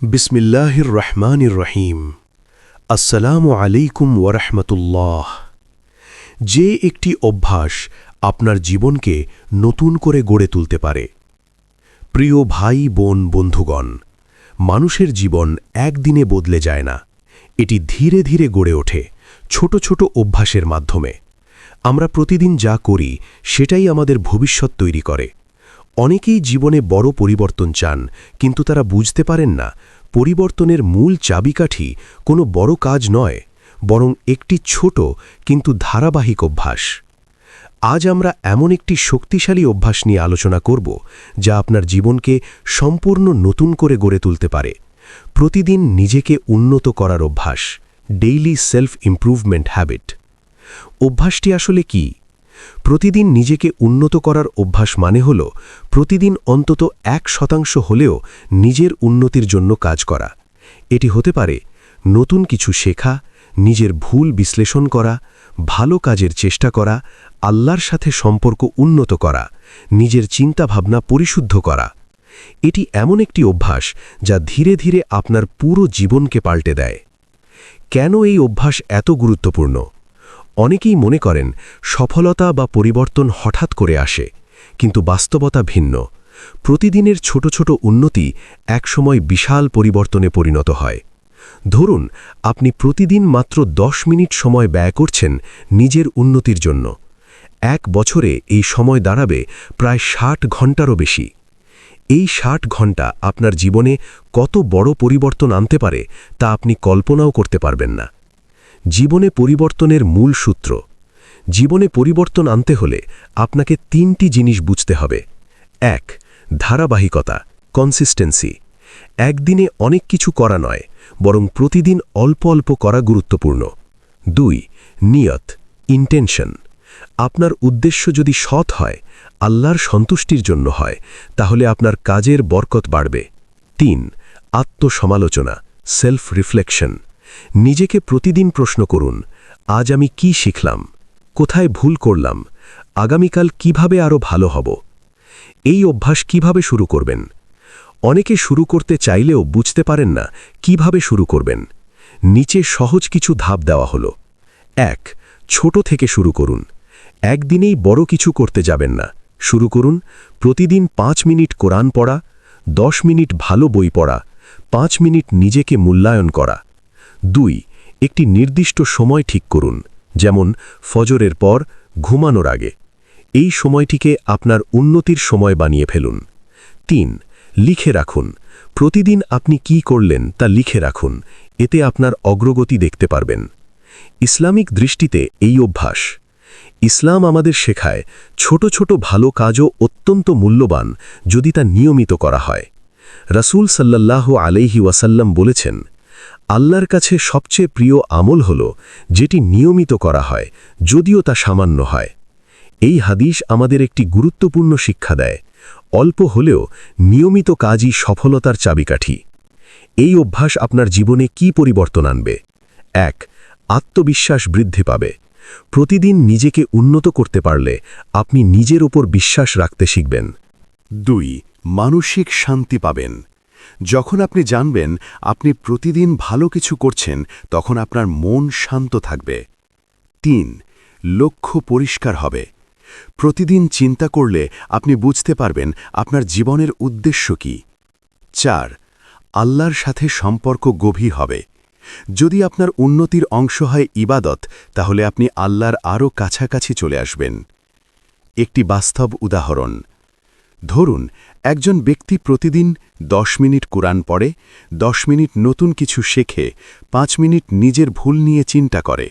বিসমিল্লাহির রহমানির রহিম। আসসালামু আলাইকুম ওয়ারহমতুল্লাহ। যে একটি অভ্যাস আপনার জীবনকে নতুন করে গড়ে তুলতে পারে। প্রিয় ভাই বোন বন্ধুগণ, মানুষের জীবন একদিনে বদলে যায় না, এটি ধীরে ধীরে গড়ে ওঠে ছোট ছোট অভ্যাসের মাধ্যমে। আমরা প্রতিদিন যা করি সেটাই আমাদের ভবিষ্যৎ তৈরি করে। অনেকেই জীবনে বড় পরিবর্তন চান, কিন্তু তারা বুঝতে পারেন না পরিবর্তনের মূল চাবিকাঠি কোনো বড় কাজ নয়, বরং একটি ছোট কিন্তু ধারাবাহিক অভ্যাস। আজ আমরা এমন একটি শক্তিশালী অভ্যাস নিয়ে আলোচনা করব যা আপনার জীবনকে সম্পূর্ণ নতুন করে গড়ে তুলতে পারে। প্রতিদিন নিজেকে উন্নত করার অভ্যাস, ডেইলি সেলফ ইমপ্রুভমেন্ট হ্যাবিট। অভ্যাসটি আসলে কি? প্রতিদিন নিজেকে উন্নত করার অভ্যাস মানে হল প্রতিদিন অন্তত 1% হলেও নিজের উন্নতির জন্য কাজ করা। এটি হতে পারে নতুন কিছু শেখা, নিজের ভুল বিশ্লেষণ করা, ভালো কাজের চেষ্টা করা, আল্লাহর সাথে সম্পর্ক উন্নত করা, নিজের চিন্তাভাবনা পরিশুদ্ধ করা। এটি এমন একটি অভ্যাস যা ধীরে ধীরে আপনার পুরো জীবনকে পাল্টে দেয়। কেন এই অভ্যাস এত গুরুত্বপূর্ণ? অনেকেই মনে করেন সফলতা বা পরিবর্তন হঠাৎ করে আসে, কিন্তু বাস্তবতা ভিন্ন। প্রতিদিনের ছোট ছোট উন্নতি একসময় বিশাল পরিবর্তনে পরিণত হয়। ধরুন, আপনি প্রতিদিন মাত্র 10 মিনিট সময় ব্যয় করছেন নিজের উন্নতির জন্য। 1 বছরে এই সময় দাঁড়াবে প্রায় 60 ঘন্টারও বেশি। এই 60 ঘন্টা আপনার জীবনে কত বড় পরিবর্তন আনতে পারে তা আপনি কল্পনাও করতে পারবেন না। জীবনে পরিবর্তনের মূল সূত্র। জীবনে পরিবর্তন আনতে হলে আপনাকে 3টি জিনিস বুঝতে হবে। 1. ধারাবাহিকতা, কনসিস্টেন্সি। একদিনে অনেক কিছু করা নয়, বরং প্রতিদিন অল্প অল্প করা গুরুত্বপূর্ণ। 2. নিয়ত, ইন্টেনশন। আপনার উদ্দেশ্য যদি সৎ হয়, আল্লাহর সন্তুষ্টির জন্য হয়, তাহলে আপনার কাজের বরকত বাড়বে। 3. আত্মসমালোচনা, সেলফ রিফ্লেকশন। নিজেকে প্রতিদিন প্রশ্ন করুন, আজ আমি কি শিখলাম, কোথায় ভুল করলাম, আগামীকাল কিভাবে আরও ভালো হব। এই অভ্যাস কিভাবে শুরু করবেন? অনেকে শুরু করতে চাইলেও বুঝতে পারেন না কিভাবে শুরু করবেন। নিচে সহজ কিছু ধাপ দেওয়া হলো। 1. ছোট থেকে শুরু করুন। একদিনেই বড় কিছু করতে যাবেন না। শুরু করুন প্রতিদিন 5 মিনিট কোরআন পড়া, 10 মিনিট ভালো বই পড়া, 5 মিনিট নিজেকে মূল্যায়ন করা। 2. একটি নির্দিষ্ট সময় ঠিক করুন, যেমন ফজরের পর, ঘুমানোর আগে। এই সময়টিকে আপনার উন্নতির সময় বানিয়ে ফেলুন। 3. লিখে রাখুন। প্রতিদিন আপনি কি করলেন তা লিখে রাখুন, এতে আপনার অগ্রগতি দেখতে পারবেন। ইসলামিক দৃষ্টিতে এই অভ্যাস। ইসলাম আমাদের শেখায় ছোট ছোট ভালো কাজও অত্যন্ত মূল্যবান যদি তা নিয়মিত করা হয়। রাসূল সাল্লাল্লাহু আলাইহি ওয়াসাল্লাম বলেছেন, আল্লাহর কাছে সবচেয়ে প্রিয় আমল হল যেটি নিয়মিত করা হয়, যদিও তা সামান্য হয়। এই হাদিস আমাদের একটি গুরুত্বপূর্ণ শিক্ষা দেয়, অল্প হলেও নিয়মিত কাজই সফলতার চাবিকাঠি। এই অভ্যাস আপনার জীবনে কি পরিবর্তন আনবে? 1. আত্মবিশ্বাস বৃদ্ধি পাবে। প্রতিদিন নিজেকে উন্নত করতে পারলে আপনি নিজের ওপর বিশ্বাস রাখতে শিখবেন। 2. মানসিক শান্তি পাবেন। যখন আপনি জানবেন আপনি প্রতিদিন ভালো কিছু করছেন, তখন আপনার মন শান্ত থাকবে। 3. লক্ষ্য পরিষ্কার হবে। প্রতিদিন চিন্তা করলে আপনি বুঝতে পারবেন আপনার জীবনের উদ্দেশ্য কি। 4. আল্লাহর সাথে সম্পর্ক গভীর হবে। যদি আপনার উন্নতির অংশ হয় ইবাদত, তাহলে আপনি আল্লাহর আরও কাছাকাছি চলে আসবেন। একটি বাস্তব উদাহরণ। ধরুন, একজন ব্যক্তি প্রতিদিন 10 মিনিট কোরআন পড়ে, 10 মিনিট নতুন কিছু শেখে, 5 মিনিট নিজের ভুল নিয়ে চিন্তা করে।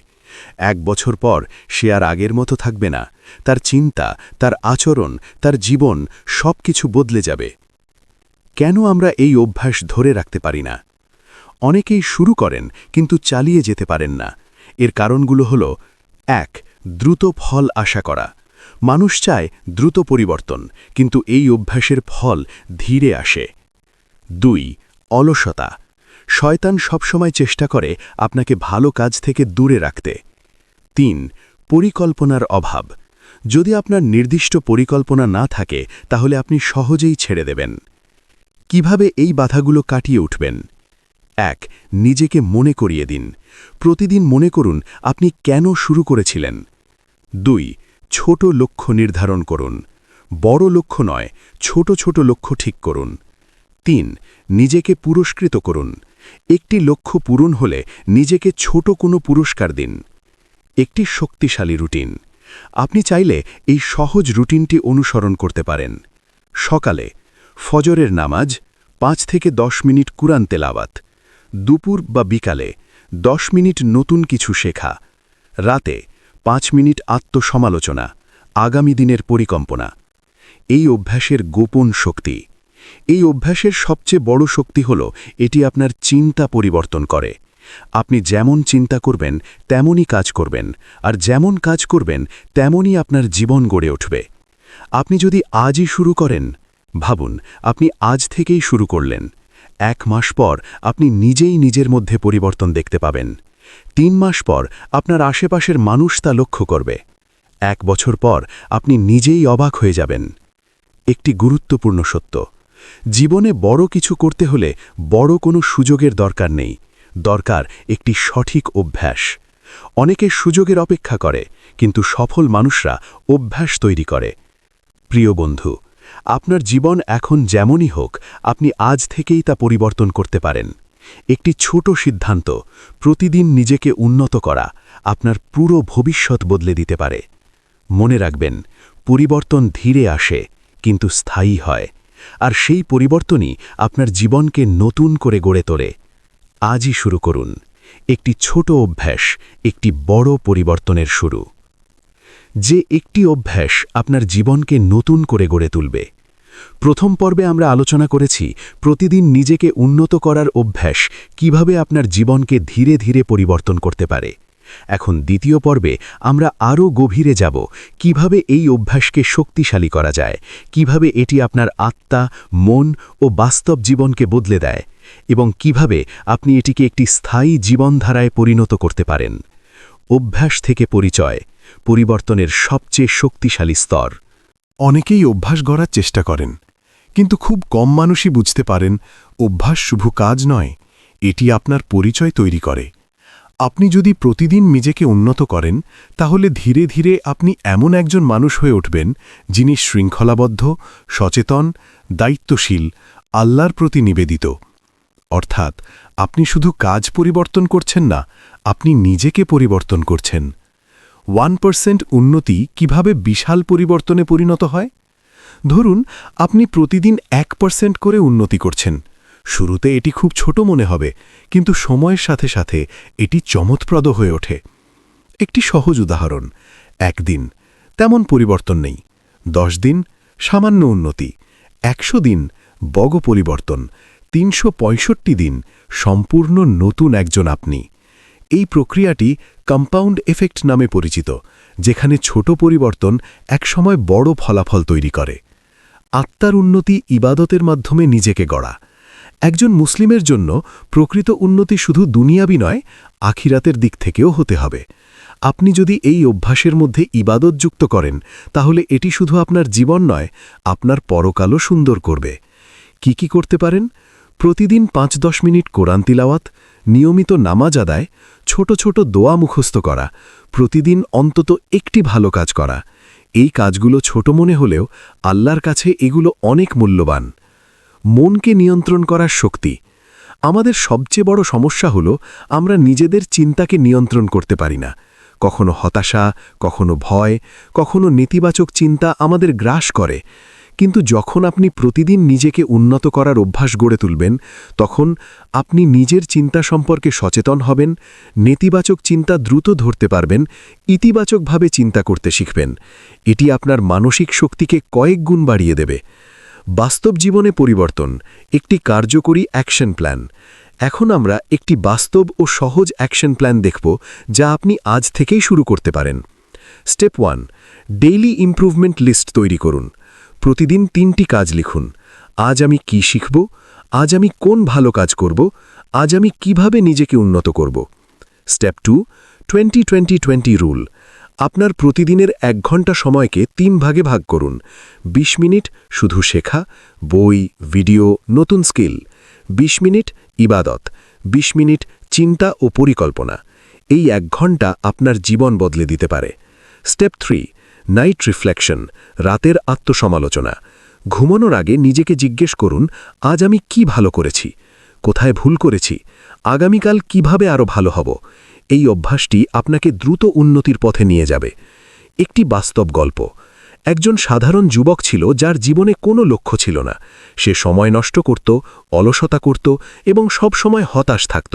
1 বছর পর সে আর আগের মতো থাকবে না। তার চিন্তা, তার আচরণ, তার জীবন সব কিছু বদলে যাবে। কেন আমরা এই অভ্যাস ধরে রাখতে পারি না? অনেকেই শুরু করেন কিন্তু চালিয়ে যেতে পারেন না। এর কারণগুলো হল: 1. দ্রুত ফল আশা করা। মানুষ চায় দ্রুত পরিবর্তন, কিন্তু এই অভ্যাসের ফল ধীরে আসে। 2. অলসতা। শয়তান সবসময় চেষ্টা করে আপনাকে ভালো কাজ থেকে দূরে রাখতে। 3. পরিকল্পনার অভাব। যদি আপনার নির্দিষ্ট পরিকল্পনা না থাকে, তাহলে আপনি সহজেই ছেড়ে দেবেন। কিভাবে এই বাধাগুলো কাটিয়ে উঠবেন? 1. নিজেকে মনে করিয়ে দিন। প্রতিদিন মনে করুন আপনি কেন শুরু করেছিলেন। 2. ছোট লক্ষ্য নির্ধারণ করুন। বড় লক্ষ্য নয়, ছোট ছোট লক্ষ্য ঠিক করুন। 3. নিজেকে পুরস্কৃত করুন। একটি লক্ষ্য পূরণ হলে নিজেকে ছোট কোনো পুরস্কার দিন। একটি শক্তিশালী রুটিন। আপনি চাইলে এই সহজ রুটিনটি অনুসরণ করতে পারেন। সকালে ফজরের নামাজ, 5 থেকে 10 মিনিট কুরআন তেলাওয়াত। দুপুর বা বিকালে 10 মিনিট নতুন কিছু শেখা। রাতে 5 মিনিট আত্মসমালোচনা, আগামী দিনের পরিকল্পনা। এই অভ্যাসের গোপন শক্তি। এই অভ্যাসের সবচেয়ে বড় শক্তি হল এটি আপনার চিন্তা পরিবর্তন করে। আপনি যেমন চিন্তা করবেন তেমনই কাজ করবেন, আর যেমন কাজ করবেন তেমনই আপনার জীবন গড়ে উঠবে। আপনি যদি আজই শুরু করেন, ভাবুন আপনি আজ থেকেই শুরু করলেন, 1 মাস পর আপনি নিজেই নিজের মধ্যে পরিবর্তন দেখতে পাবেন। 3 মাস পর আপনার আশেপাশের মানুষ তা লক্ষ্য করবে। 1 বছর পর আপনি নিজেই অবাক হয়ে যাবেন। একটি গুরুত্বপূর্ণ সত্য, জীবনে বড় কিছু করতে হলে বড় কোনো সুযোগের দরকার নেই, দরকার একটি সঠিক অভ্যাস। অনেকে সুযোগের অপেক্ষা করে, কিন্তু সফল মানুষরা অভ্যাস তৈরি করে। প্রিয় বন্ধু, আপনার জীবন এখন যেমনই হোক, আপনি আজ থেকেই তা পরিবর্তন করতে পারেন। একটি ছোট সিদ্ধান্ত, প্রতিদিন নিজেকে উন্নত করা, আপনার পুরো ভবিষ্যৎ বদলে দিতে পারে। মনে রাখবেন, পরিবর্তন ধীরে আসে কিন্তু স্থায়ী হয়, আর সেই পরিবর্তনই আপনার জীবনকে নতুন করে গড়ে তোলে। আজই শুরু করুন একটি ছোট অভ্যাস, একটি বড় পরিবর্তনের শুরু। যে একটি অভ্যাস আপনার জীবনকে নতুন করে গড়ে তুলবে। প্রথম পর্বে আমরা আলোচনা করেছি প্রতিদিন নিজেকে উন্নত করার অভ্যাস কিভাবে আপনার জীবনকে ধীরে ধীরে পরিবর্তন করতে পারে। এখন দ্বিতীয় পর্বে আমরা আরও গভীরে যাব, কিভাবে এই অভ্যাসকে শক্তিশালী করা যায়, কিভাবে এটি আপনার আত্মা, মন ও বাস্তব জীবনকে বদলে দেয়, এবং কিভাবে আপনি এটিকে একটি স্থায়ী জীবনধারায় পরিণত করতে পারেন। অভ্যাস থেকে পরিচয়, পরিবর্তনের সবচেয়ে শক্তিশালী স্তর। অনেকেই অভ্যাস গড়ার চেষ্টা করেন, কিন্তু খুব কম মানুষই বুঝতে পারেন অভ্যাস শুধু কাজ নয়, এটি আপনার পরিচয় তৈরি করে। আপনি যদি প্রতিদিন নিজেকে উন্নত করেন, তাহলে ধীরে ধীরে আপনি এমন একজন মানুষ হয়ে উঠবেন যিনি শৃঙ্খলাবদ্ধ, সচেতন, দায়িত্বশীল, আল্লাহর প্রতি নিবেদিত। অর্থাৎ আপনি শুধু কাজ পরিবর্তন করছেন না, আপনি নিজেকে পরিবর্তন করছেন। 1% উন্নতি কিভাবে বিশাল পরিবর্তনে পরিণত হয়? ধরুন আপনি প্রতিদিন 1% করে উন্নতি করছেন। শুরুতে এটি খুব ছোট মনে হবে, কিন্তু সময়ের সাথে সাথে এটি চমৎপ্রদ হয়ে ওঠে। একটি সহজ উদাহরণ, 1 দিন তেমন পরিবর্তন নেই, 10 দিন সামান্য উন্নতি, 100 দিন বড় পরিবর্তন, 365 দিন সম্পূর্ণ নতুন একজন আপনি। এই প্রক্রিয়াটি কম্পাউন্ড এফেক্ট নামে পরিচিত, যেখানে ছোট পরিবর্তন একসময় বড় ফলাফল তৈরি করে। আত্মার উন্নতি ইবাদতের মাধ্যমে নিজেকে গড়া। একজন মুসলিমের জন্য প্রকৃত উন্নতি শুধু দুনিয়াবি নয়, আখিরাতের দিক থেকেও হতে হবে। আপনি যদি এই অভ্যাসের মধ্যে ইবাদত যুক্ত করেন, তাহলে এটি শুধু আপনার জীবন নয়, আপনার পরকালও সুন্দর করবে। কি করতে পারেন? প্রতিদিন 5-10 মিনিট কোরআন তিলাওয়াত, নিয়মিত নামাজ আদায়, ছোট ছোট দোয়া মুখস্থ করা, প্রতিদিন অন্তত একটি ভালো কাজ করা। এই কাজগুলো ছোট মনে হলেও আল্লাহর কাছে এগুলো অনেক মূল্যবান। মনকে নিয়ন্ত্রণ করার শক্তি। আমাদের সবচেয়ে বড় সমস্যা হলো আমরা নিজেদের চিন্তাকে নিয়ন্ত্রণ করতে পারি না। কখনো হতাশা, কখনো ভয়, কখনো নেতিবাচক চিন্তা আমাদের গ্রাস করে। কিন্তু যখন আপনি প্রতিদিন নিজেকে উন্নত করার অভ্যাস গড়ে তুলবেন, তখন আপনি নিজের চিন্তা সম্পর্কে সচেতন হবেন, নেতিবাচক চিন্তা দ্রুত ধরতে পারবেন, ইতিবাচকভাবে চিন্তা করতে শিখবেন। এটি আপনার মানসিক শক্তিকে কয়েক গুণ বাড়িয়ে দেবে। বাস্তব জীবনে পরিবর্তন, একটি কার্যকরী অ্যাকশন প্ল্যান। এখন আমরা একটি বাস্তব ও সহজ অ্যাকশন প্ল্যান দেখব, যা আপনি আজ থেকেই শুরু করতে পারেন। স্টেপ 1, ডেইলি ইমপ্রুভমেন্ট লিস্ট তৈরি করুন। প্রতিদিন 3টি কাজ লিখুন। আজ আমি কি শিখব, আজ আমি কোন ভালো কাজ করব, আজ আমি কিভাবে নিজেকে উন্নত করব। Step 2, 20-20-20 rule. আপনার প্রতিদিনের 1 ঘন্টা সময়কে 3 ভাগে ভাগ করুন। 20 মিনিট শুধু শেখা, বই, ভিডিও, নতুন স্কিল। 20 মিনিট ইবাদত ২০ মিনিট চিন্তা ও পরিকল্পনা এই ১ ঘণ্টা আপনার জীবন বদলে দিতে পারে। স্টেপ 3 নাইট রিফ্লেকশন রাতের আত্মসমালোচনা ঘুমানোর আগে নিজেকে জিজ্ঞেস করুন, আজ আমি কি ভালো করেছি, কোথায় ভুল করেছি, আগামীকাল কিভাবে আরও ভালো হব। এই অভ্যাসটি আপনাকে দ্রুত উন্নতির পথে নিয়ে যাবে। একটি বাস্তব গল্প। একজন সাধারণ যুবক ছিল যার জীবনে কোনো লক্ষ্য ছিল না। সে সময় নষ্ট করত, অলসতা করত এবং সব সময় হতাশ থাকত।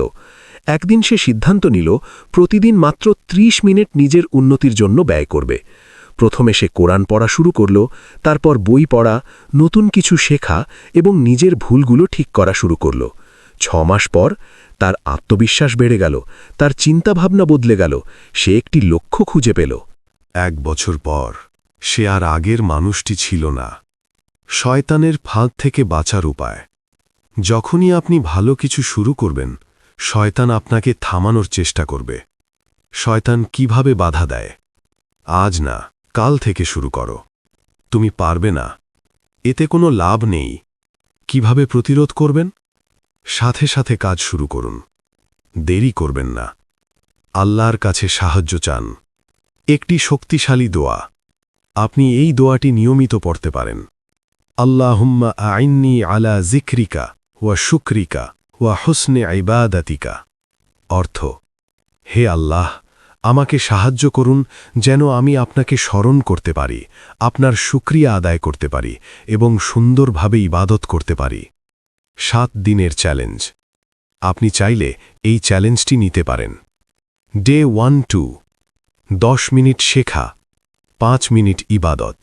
একদিন সে সিদ্ধান্ত নিল প্রতিদিন মাত্র ৩০ মিনিট নিজের উন্নতির জন্য ব্যয় করবে। প্রথমে সে কোরআন পড়া শুরু করল, তারপর বই পড়া, নতুন কিছু শেখা এবং নিজের ভুলগুলো ঠিক করা শুরু করল। ৬ মাস পর তার আত্মবিশ্বাস বেড়ে গেল, তার চিন্তাভাবনা বদলে গেল, সে একটি লক্ষ্য খুঁজে পেল। ১ বছর পর সে আর আগের মানুষটি ছিল না। শয়তানের ফাঁদ থেকে বাঁচার উপায়। যখনই আপনি ভালো কিছু শুরু করবেন, শয়তান আপনাকে থামানোর চেষ্টা করবে। শয়তান কিভাবে বাধা দেয়? আজ না, কাল থেকে শুরু করো। তুমি পারবে না, এতে কোনো লাভ নেই। কিভাবে প্রতিরোধ করবেন? সাথে সাথে কাজ শুরু করুন, দেরি করবেন না। আল্লাহর কাছে সাহায্য চান। একটি শক্তিশালী দোয়া। আপনি এই দোয়াটি নিয়মিত পড়তে পারেন। আল্লাহুম্মা আইন্নি আলা জিক্রিকা ওয়া শুকরিকা ওয়া হুসনে ইবাদাতিকা। অর্থ: হে আল্লাহ, আমাকে সাহায্য করুন যেন আমি আপনাকে স্মরণ করতে পারি, আপনার শুকরিয়া আদায় করতে পারি এবং সুন্দরভাবে ইবাদত করতে পারি। ৭ দিনের চ্যালেঞ্জ। আপনি চাইলে এই চ্যালেঞ্জটি নিতে পারেন। ডে 1-2 10 মিনিট শেখা, 5 মিনিট ইবাদত।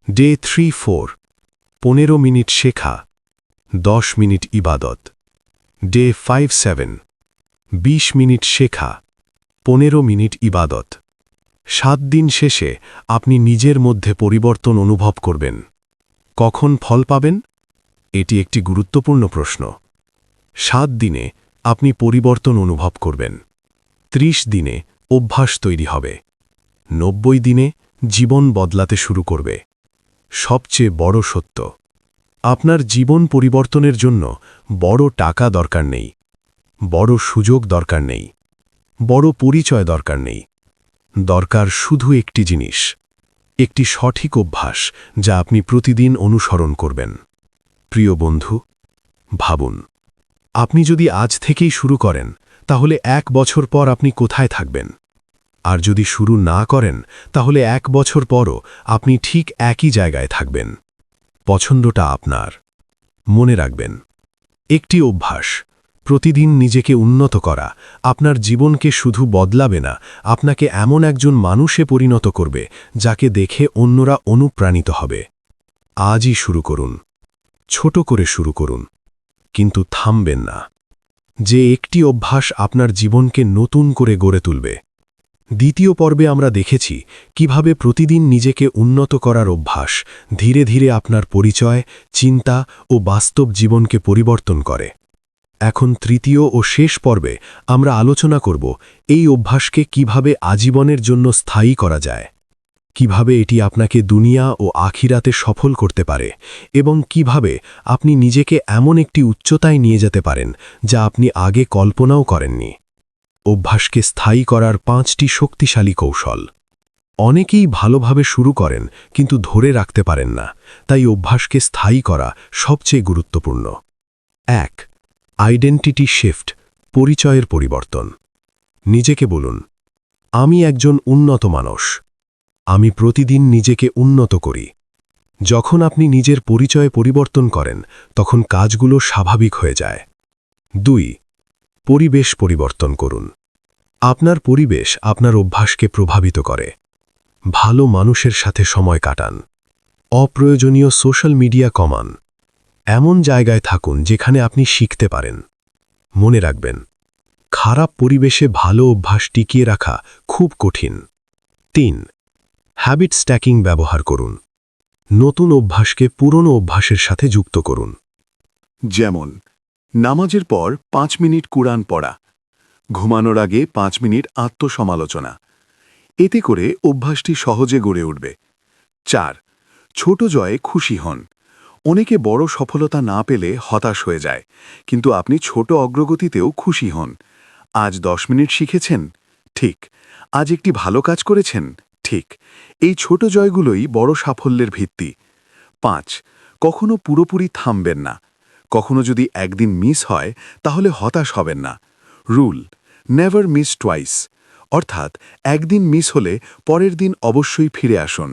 ডে 3-4 15 মিনিট শেখা, 10 মিনিট ইবাদত। ডে 5-7 20 মিনিট শেখা, 15 মিনিট ইবাদত। ৭ দিন শেষে আপনি নিজের মধ্যে পরিবর্তন অনুভব করবেন। কখন ফল পাবেন? এটি একটি গুরুত্বপূর্ণ প্রশ্ন। ৭ দিনে আপনি পরিবর্তন অনুভব করবেন। ৩০ দিনে অভ্যাস তৈরি হবে। ৯০ দিনে জীবন বদলাতে শুরু করবে। সবচেয়ে বড় সত্য, আপনার জীবন পরিবর্তনের জন্য বড় টাকা দরকার নেই, বড় সুযোগ দরকার নেই, বড় পরিচয় দরকার নেই। দরকার শুধু একটি জিনিস, একটি সঠিক অভ্যাস যা আপনি প্রতিদিন অনুসরণ করবেন। প্রিয় বন্ধু, ভাবুন, আপনি যদি আজ থেকেই শুরু করেন, তাহলে ১ বছর পর আপনি কোথায় থাকবেন? আর যদি শুরু না করেন, তাহলে ১ বছর পরও আপনি ঠিক একই জায়গায় থাকবেন। পছন্দটা আপনার। মনে রাখবেন, একটি অভ্যাস, প্রতিদিন নিজেকে উন্নত করা, আপনার জীবনকে শুধু বদলাবে না, আপনাকে এমন একজন মানুষে পরিণত করবে যাকে দেখে অন্যরা অনুপ্রাণিত হবে। আজই শুরু করুন। ছোট করে শুরু করুন, কিন্তু থামবেন না। যে একটি অভ্যাস আপনার জীবনকে নতুন করে গড়ে তুলবে। দ্বিতীয় পর্বে আমরা দেখেছি কিভাবে প্রতিদিন নিজেকে উন্নত করার অভ্যাস ধীরে ধীরে আপনার পরিচয়, চিন্তা ও বাস্তব জীবনকে পরিবর্তন করে। এখন তৃতীয় ও শেষ পর্বে আমরা আলোচনা করব এই অভ্যাসকে কিভাবে আজীবনের জন্য স্থায়ী করা যায়, কিভাবে এটি আপনাকে দুনিয়া ও আখিরাতে সফল করতে পারে এবং কিভাবে আপনি নিজেকে এমন একটি উচ্চতায় নিয়ে যেতে পারেন যা আপনি আগে কল্পনাও করেননি। অভ্যাসকে স্থায়ী করার ৫টি শক্তিশালী কৌশল। অনেকেই ভালোভাবে শুরু করেন কিন্তু ধরে রাখতে পারেন না, তাই অভ্যাসকে স্থায়ী করা সবচেয়ে গুরুত্বপূর্ণ। ১. আইডেন্টিটি শিফট, পরিচয়ের পরিবর্তন। নিজেকে বলুন, আমি একজন উন্নত মানুষ। আমি প্রতিদিন নিজেকে উন্নত করি। যখন আপনি নিজের পরিচয় পরিবর্তন করেন, তখন কাজগুলো স্বাভাবিক হয়ে যায়। ২. পরিবেশ পরিবর্তন করুন। আপনার পরিবেশ আপনার অভ্যাসকে প্রভাবিত করে। ভালো মানুষের সাথে সময় কাটান। অপ্রয়োজনীয় সোশ্যাল মিডিয়া কমান। এমন জায়গায় থাকুন যেখানে আপনি শিখতে পারেন। মনে রাখবেন, খারাপ পরিবেশে ভালো অভ্যাস টিকিয়ে রাখা খুব কঠিন। ৩. হ্যাবিট স্ট্যাকিং ব্যবহার করুন। নতুন অভ্যাসকে পুরনো অভ্যাসের সাথে যুক্ত করুন। যেমন নামাজের পর ৫ মিনিট কুরআন পড়া, ঘুমানোর আগে ৫ মিনিট আত্মসমালোচনা। এতে করে অভ্যাসটি সহজে গড়ে উঠবে। ৪. ছোট জয়ে খুশি হন। অনেকে বড় সফলতা না পেলে হতাশ হয়ে যায়, কিন্তু আপনি ছোট অগ্রগতিতেও খুশি হন। আজ 10 মিনিট শিখেছেন, ঠিক। আজ একটি ভালো কাজ করেছেন, ঠিক। এই ছোট জয়গুলোই বড় সাফল্যের ভিত্তি। 5. কখনো পুরোপুরি থামবেন না। কখনো যদি একদিন মিস হয় তাহলে হতাশ হবেন না। রুল, নেভার মিস টুয়াইস, অর্থাৎ একদিন মিস হলে পরের দিন অবশ্যই ফিরে আসুন।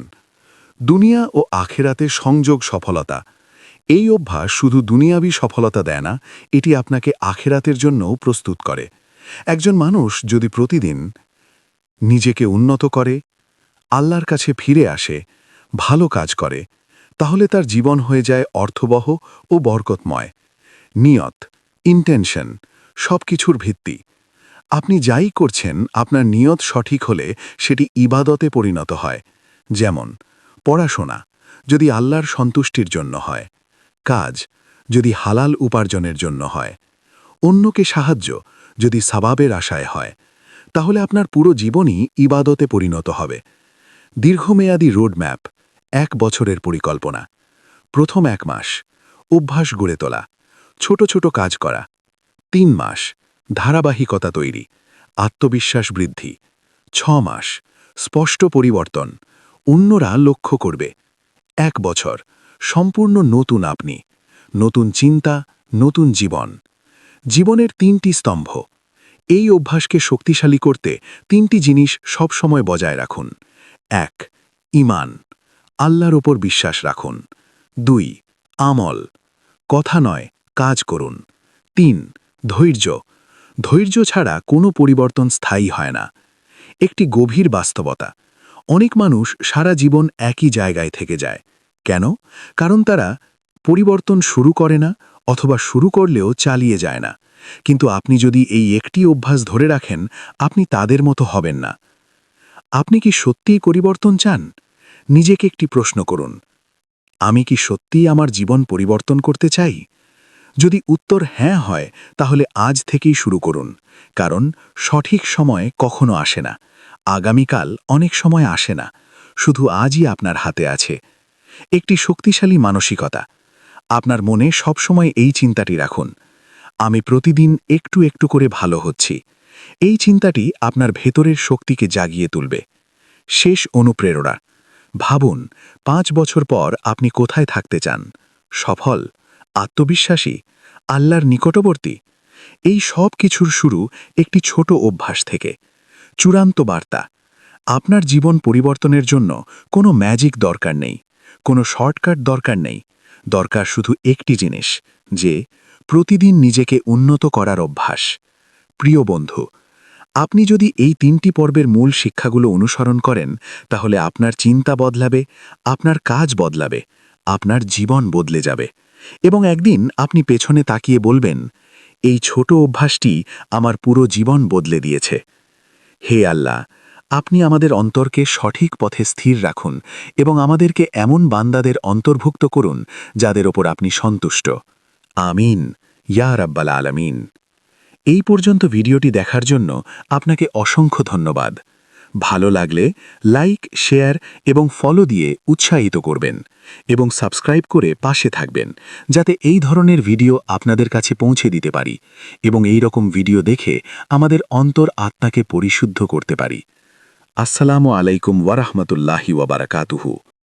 দুনিয়া ও আখেরাতে সংযোগ সফলতা। এই অভ্যাস শুধু দুনিয়াবী সফলতা দেয় না, এটি আপনাকে আখেরাতের জন্যও প্রস্তুত করে। একজন মানুষ যদি প্রতিদিন নিজেকে উন্নত করে, আল্লাহর কাছে ফিরে আসে, ভালো কাজ করে, তাহলে তার জীবন হয়ে যায় অর্থবহ ও বরকতময়। নিয়ত, ইন্টেনশন, সব কিছুর ভিত্তি। আপনি যাই করছেন, আপনার নিয়ত সঠিক হলে সেটি ইবাদতে পরিণত হয়। যেমন পড়াশোনা যদি আল্লাহর সন্তুষ্টির জন্য হয়, কাজ যদি হালাল উপার্জনের জন্য হয়, অন্যকে সাহায্য যদি সাবাবের আশায় হয়, তাহলে আপনার পুরো জীবনই ইবাদতে পরিণত হবে। দীর্ঘমেয়াদী রোডম্যাপ, 1 বছরের পরিকল্পনা। প্রথম 1 মাস অভ্যাস গড়ে তোলা, ছোট ছোট কাজ করা। 3 মাস ধারাবাহিকতা তৈরি, আত্মবিশ্বাস বৃদ্ধি। 6 মাস স্পষ্ট পরিবর্তন, অন্যরা লক্ষ্য করবে। 1 বছর সম্পূর্ণ নতুন আপনি, নতুন চিন্তা, নতুন জীবন। জীবনের 3টি স্তম্ভ। এই অভ্যাসকে শক্তিশালী করতে 3টি জিনিস সবসময় বজায় রাখুন। 1. ঈমান, আল্লাহর ওপর বিশ্বাস রাখুন। 2. আমল, কথা নয় কাজ করুন। 3. ধৈর্য, ধৈর্য ছাড়া কোনো পরিবর্তন স্থায়ী হয় না। একটি গভীর বাস্তবতা, অনেক মানুষ সারা জীবন একই জায়গায় থেকে যায়। কেন? কারণ তারা পরিবর্তন শুরু করে না, অথবা শুরু করলেও চালিয়ে যায় না। কিন্তু আপনি যদি এই একটি অভ্যাস ধরে রাখেন, আপনি তাদের মতো হবেন না। আপনি কি সত্যিই পরিবর্তন চান? নিজেকে একটি প্রশ্ন করুন, আমি কি সত্যিই আমার জীবন পরিবর্তন করতে চাই? যদি উত্তর হ্যাঁ হয়, তাহলে আজ থেকেই শুরু করুন। কারণ সঠিক সময় কখনো আসে না, আগামীকাল অনেক সময় আসে না, শুধু আজই আপনার হাতে আছে। একটি শক্তিশালী মানসিকতা। আপনার মনে সবসময় এই চিন্তাটি রাখুন, আমি প্রতিদিন একটু একটু করে ভালো হচ্ছি। এই চিন্তাটি আপনার ভেতরের শক্তিকে জাগিয়ে তুলবে। শেষ অনুপ্রেরণা। ভাবুন 5 বছর পর আপনি কোথায় থাকতে চান? সফল, আত্মবিশ্বাসী, আল্লাহর নিকটবর্তী। এই সব কিছুর শুরু একটি ছোট অভ্যাস থেকে। চূড়ান্ত বার্তা, আপনার জীবন পরিবর্তনের জন্য কোনো ম্যাজিক দরকার নেই, কোনো শর্টকাট দরকার নেই। দরকার শুধু একটি জিনিস, যে প্রতিদিন নিজেকে উন্নত করার অভ্যাস। প্রিয় বন্ধু, আপনি যদি এই 3টি পর্বের মূল শিক্ষাগুলো অনুসরণ করেন, তাহলে আপনার চিন্তা বদলাবে, আপনার কাজ বদলাবে, আপনার জীবন বদলে যাবে। এবং একদিন আপনি পেছনে তাকিয়ে বলবেন, এই ছোট অভ্যাসটি আমার পুরো জীবন বদলে দিয়েছে। হে আল্লাহ, আপনি আমাদের অন্তরকে সঠিক পথে স্থির রাখুন এবং আমাদেরকে এমন বান্দাদের অন্তর্ভুক্ত করুন যাদের ওপর আপনি সন্তুষ্ট। আমিন, ইয়া রাব্বাল আলামিন। এই পর্যন্ত ভিডিওটি দেখার জন্য আপনাকে অসংখ্য ধন্যবাদ। ভালো লাগলে লাইক, শেয়ার এবং ফলো দিয়ে উৎসাহিত করবেন এবং সাবস্ক্রাইব করে পাশে থাকবেন, যাতে এই ধরনের ভিডিও আপনাদের কাছে পৌঁছে দিতে পারি এবং এই রকম ভিডিও দেখে আমাদের অন্তর আত্মাকে পরিশুদ্ধ করতে পারি। আসসালামু আলাইকুম ওয়া রাহমাতুল্লাহি ওয়া বারাকাতুহু।